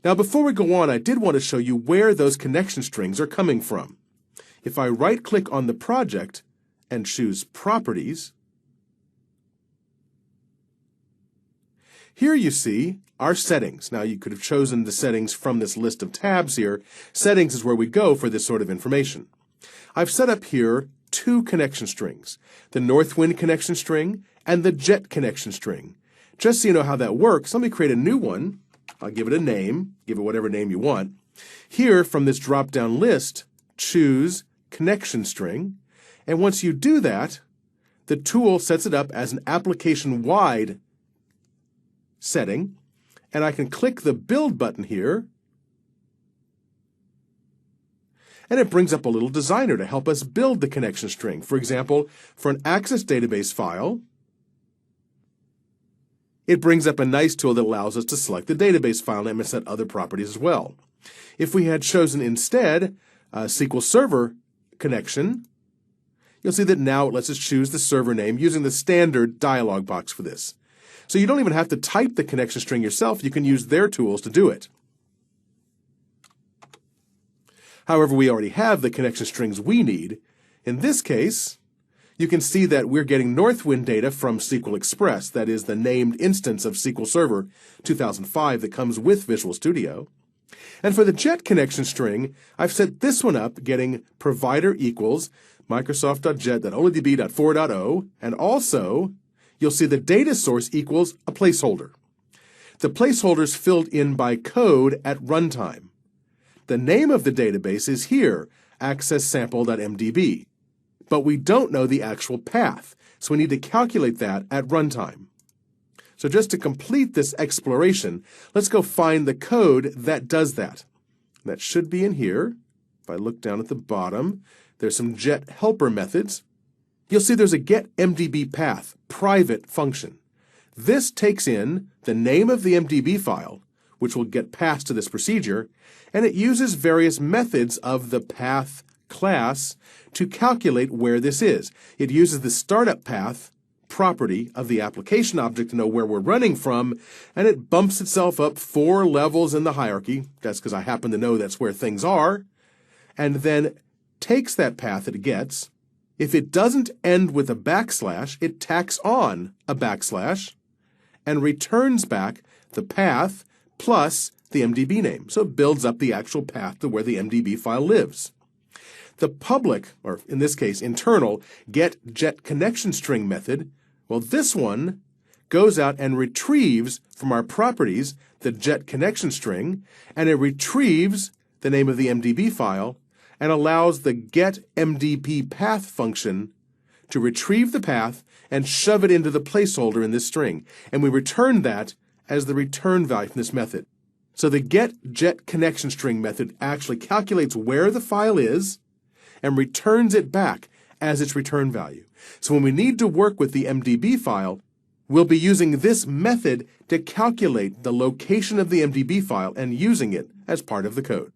Now before we go on, I did want to show you where those connection strings are coming from. If I right-click on the project and choose Properties, here you see our settings. Now you could have chosen the settings from this list of tabs here. Settings is where we go for this sort of information. I've set up here two connection strings, the Northwind connection string and the Jet connection string. Just so you know how that works, let me create a new one. I'll give it a name, give it whatever name you want. Here from this drop-down list, choose connection string, and once you do that, the tool sets it up as an application-wide setting, and I can click the Build button here, and it brings up a little designer to help us build the connection string. For example, for an Access database file, it brings up a nice tool that allows us to select the database file name and set other properties as well. If we had chosen instead a SQL Server connection, you'll see that now it lets us choose the server name using the standard dialog box for this. So you don't even have to type the connection string yourself. You can use their tools to do it. However, we already have the connection strings we need. In this case, you can see that we're getting Northwind data from SQL Express, that is the named instance of SQL Server 2005 that comes with Visual Studio. And for the Jet connection string, I've set this one up getting provider equals Microsoft.jet.olydb.4.0, and also you'll see the data source equals a placeholder. The placeholder is filled in by code at runtime. The name of the database is here, accesssample.mdb, but we don't know the actual path, so we need to calculate that at runtime. So just to complete this exploration, let's go find the code that does that. That should be in here. If I look down at the bottom, there's some Jet helper methods. You'll see there's a getMDBPath private function. This takes in the name of the MDB file, which will get passed to this procedure, and it uses various methods of the path class to calculate where this is. It uses the startup path property of the application object to know where we're running from, and it bumps itself up 4 levels in the hierarchy. That's because I happen to know that's where things are, and then takes that path it gets. If it doesn't end with a backslash, it tacks on a backslash and returns back the path plus the MDB name. So it builds up the actual path to where the MDB file lives. The public, or in this case internal, getJetConnectionString method, well, this one goes out and retrieves from our properties the Jet connection string, and it retrieves the name of the MDB file and allows the getMDBPath function to retrieve the path and shove it into the placeholder in this string. And we return that as the return value from this method. So the getJetConnectionString method actually calculates where the file is and returns it back as its return value. So when we need to work with the MDB file, we'll be using this method to calculate the location of the MDB file and using it as part of the code.